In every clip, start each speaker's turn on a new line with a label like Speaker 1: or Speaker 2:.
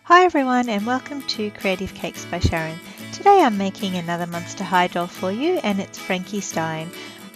Speaker 1: Hi everyone and welcome to Creative Cakes by Sharon. Today I'm making another Monster High doll for you and it's Frankiestein.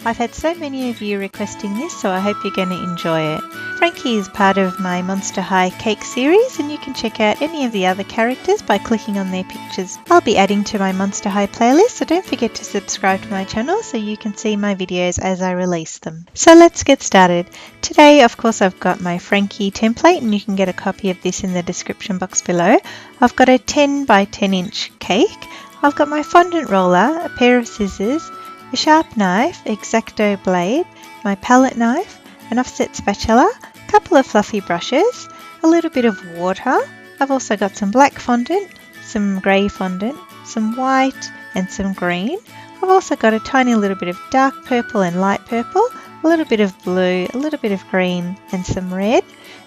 Speaker 1: I've had so many of you requesting this, so I hope you're going to enjoy it. Frankie is part of my Monster High cake series and you can check out any of the other characters by clicking on their pictures. I'll be adding to my Monster High playlist, so don't forget to subscribe to my channel so you can see my videos as I release them. So let's get started. Today, of course, I've got my Frankie template and you can get a copy of this in the description box below. I've got a 10 by 10 inch cake. I've got my fondant roller, a pair of scissors, a sharp knife, X-Acto blade, my palette knife, an offset spatula, a couple of fluffy brushes, a little bit of water. I've also got some black fondant, some grey fondant, some white and some green. I've also got a tiny little bit of dark purple and light purple, a little bit of blue, a little bit of green and some red.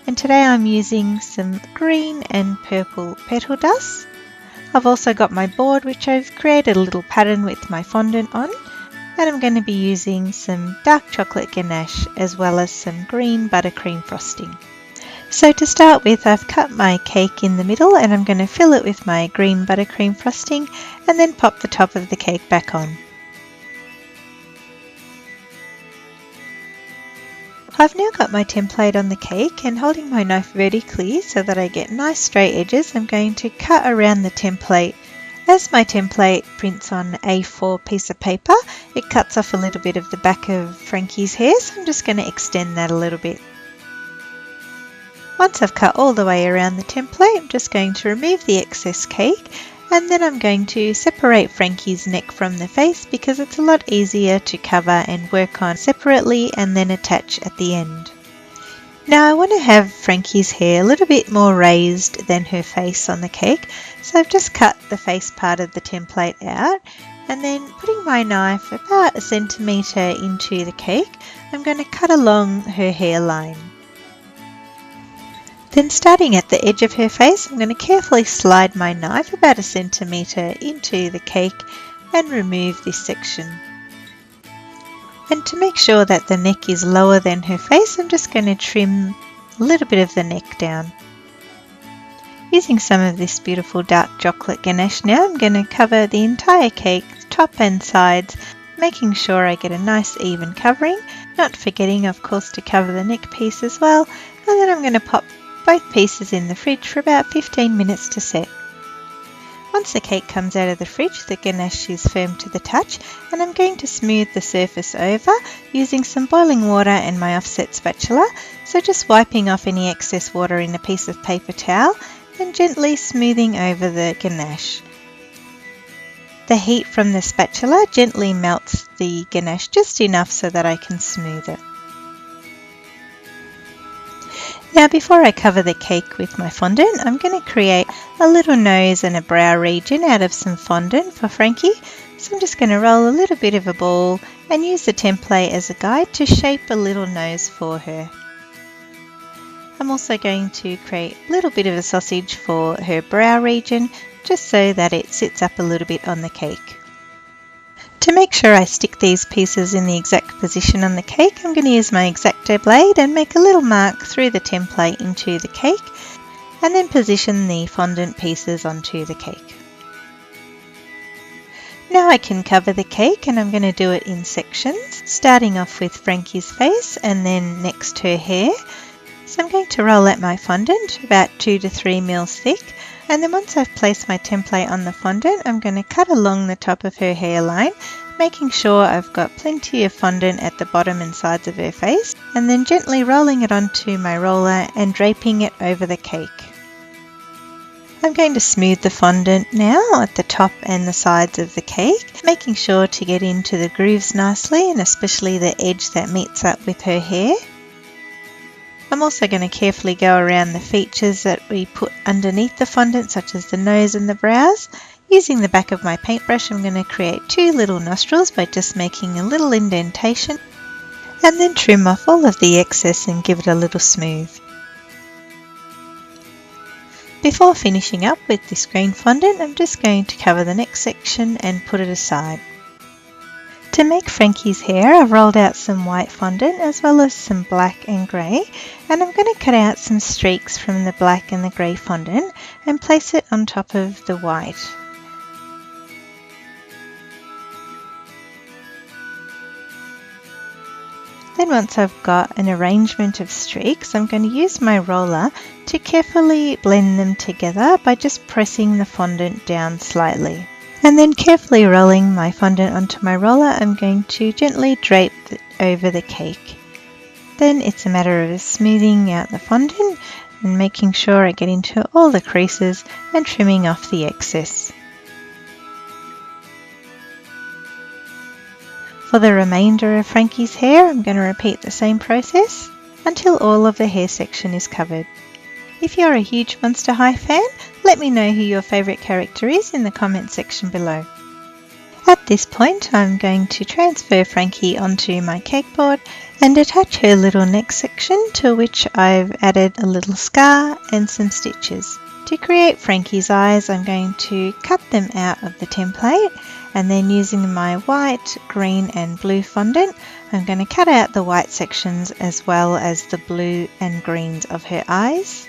Speaker 1: And today I'm using some green and purple petal dust. I've also got my board which I've created a little pattern with my fondant on. And I'm going to be using some dark chocolate ganache as well as some green buttercream frosting. So to start with, I've cut my cake in the middle and I'm going to fill it with my green buttercream frosting and then pop the top of the cake back on. I've now got my template on the cake, and holding my knife vertically so that I get nice straight edges, I'm going to cut around the template. As my template prints on A4 piece of paper, it cuts off a little bit of the back of Frankie's hair, so I'm just going to extend that a little bit. Once I've cut all the way around the template, I'm just going to remove the excess cake, and then I'm going to separate Frankie's neck from the face because it's a lot easier to cover and work on separately and then attach at the end. Now I want to have Frankie's hair a little bit more raised than her face on the cake, so I've just cut the face part of the template out, and then putting my knife about 1 centimetre into the cake, I'm going to cut along her hairline. Then starting at the edge of her face, I'm going to carefully slide my knife about 1 centimetre into the cake and remove this section. And to make sure that the neck is lower than her face, I'm just going to trim a little bit of the neck down. Using some of this beautiful dark chocolate ganache now, I'm going to cover the entire cake, top and sides, making sure I get a nice even covering, not forgetting of course to cover the neck piece as well, and then I'm going to pop both pieces in the fridge for about 15 minutes to set. Once the cake comes out of the fridge, the ganache is firm to the touch, and I'm going to smooth the surface over using some boiling water and my offset spatula, so just wiping off any excess water in a piece of paper towel and gently smoothing over the ganache. The heat from the spatula gently melts the ganache just enough so that I can smooth it. Now before I cover the cake with my fondant, I'm going to create a little nose and a brow region out of some fondant for Frankie. So I'm just going to roll a little bit of a ball and use the template as a guide to shape a little nose for her. I'm also going to create a little bit of a sausage for her brow region, just so that it sits up a little bit on the cake. To make sure I stick these pieces in the exact position on the cake, I'm going to use my X-Acto blade and make a little mark through the template into the cake, and then position the fondant pieces onto the cake. Now I can cover the cake, and I'm going to do it in sections, starting off with Frankie's face and then next her hair. So I'm going to roll out my fondant about 2 to 3 mils thick, and then once I've placed my template on the fondant, I'm going to cut along the top of her hairline, making sure I've got plenty of fondant at the bottom and sides of her face, and then gently rolling it onto my roller and draping it over the cake. I'm going to smooth the fondant now at the top and the sides of the cake, making sure to get into the grooves nicely, and especially the edge that meets up with her hair. I'm also going to carefully go around the features that we put underneath the fondant, such as the nose and the brows. Using the back of my paintbrush, I'm going to create 2 little nostrils by just making a little indentation, and then trim off all of the excess and give it a little smooth. Before finishing up with this green fondant, I'm just going to cover the next section and put it aside. To make Frankie's hair, I've rolled out some white fondant as well as some black and grey, and I'm going to cut out some streaks from the black and the grey fondant and place it on top of the white. Then once I've got an arrangement of streaks, I'm going to use my roller to carefully blend them together by just pressing the fondant down slightly. And then carefully rolling my fondant onto my roller, I'm going to gently drape it over the cake. Then it's a matter of smoothing out the fondant and making sure I get into all the creases and trimming off the excess. For the remainder of Frankie's hair, I'm going to repeat the same process until all of the hair section is covered. If you're a huge Monster High fan, let me know who your favourite character is in the comment section below. At this point, I'm going to transfer Frankie onto my cake board and attach her little neck section, to which I've added a little scar and some stitches. To create Frankie's eyes, I'm going to cut them out of the template, and then using my white, green and blue fondant, I'm going to cut out the white sections as well as the blue and greens of her eyes.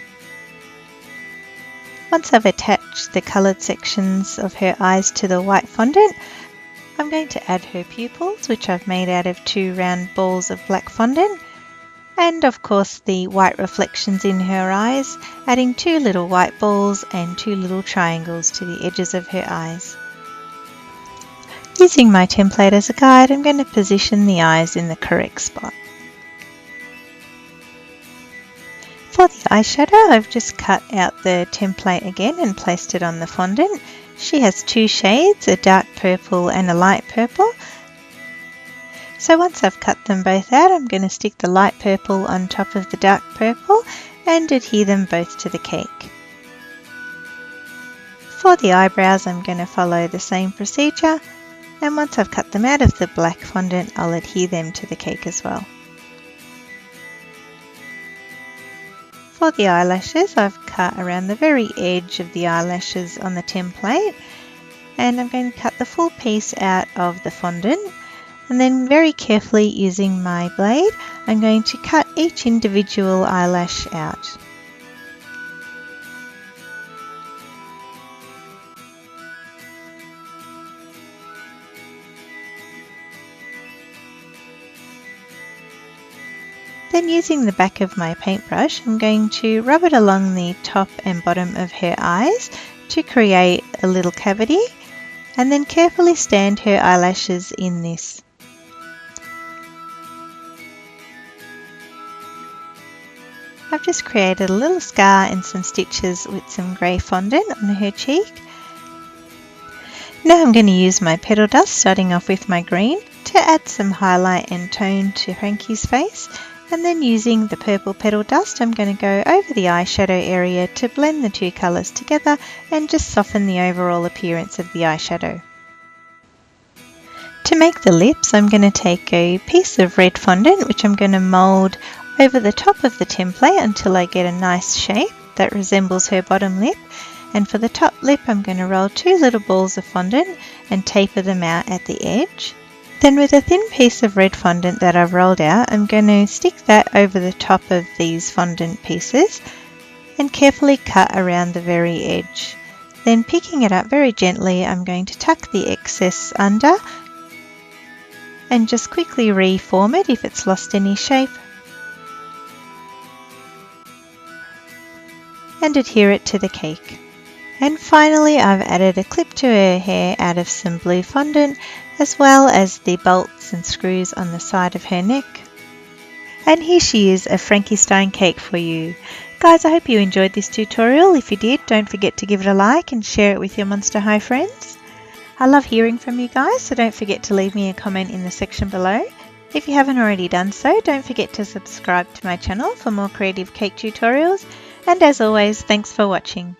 Speaker 1: Once I've attached the coloured sections of her eyes to the white fondant, I'm going to add her pupils, which I've made out of 2 round balls of black fondant, and of course the white reflections in her eyes, adding 2 little white balls and 2 little triangles to the edges of her eyes. Using my template as a guide, I'm going to position the eyes in the correct spot. For the eyeshadow, I've just cut out the template again and placed it on the fondant. She has 2 shades, a dark purple and a light purple. So once I've cut them both out, I'm going to stick the light purple on top of the dark purple and adhere them both to the cake. For the eyebrows, I'm going to follow the same procedure, and once I've cut them out of the black fondant, I'll adhere them to the cake as well. For the eyelashes, I've cut around the very edge of the eyelashes on the template, and I'm going to cut the full piece out of the fondant, and then very carefully using my blade, I'm going to cut each individual eyelash out. Then using the back of my paintbrush, I'm going to rub it along the top and bottom of her eyes to create a little cavity, and then carefully stand her eyelashes in this. I've just created a little scar and some stitches with some grey fondant on her cheek. Now I'm going to use my petal dust, starting off with my green, to add some highlight and tone to Frankie's face. And then using the purple petal dust, I'm going to go over the eyeshadow area to blend the 2 colours together and just soften the overall appearance of the eyeshadow. To make the lips, I'm going to take a piece of red fondant, which I'm going to mould over the top of the template until I get a nice shape that resembles her bottom lip. And for the top lip, I'm going to roll 2 little balls of fondant and taper them out at the edge. Then with a thin piece of red fondant that I've rolled out, I'm going to stick that over the top of these fondant pieces and carefully cut around the very edge. Then picking it up very gently, I'm going to tuck the excess under and just quickly reform it if it's lost any shape, and adhere it to the cake. And finally, I've added a clip to her hair out of some blue fondant, as well as the bolts and screws on the side of her neck. And here she is, a Frankiestein cake for you. Guys, I hope you enjoyed this tutorial. If you did, don't forget to give it a like and share it with your Monster High friends. I love hearing from you guys, so don't forget to leave me a comment in the section below. If you haven't already done so, don't forget to subscribe to my channel for more creative cake tutorials. And as always, thanks for watching.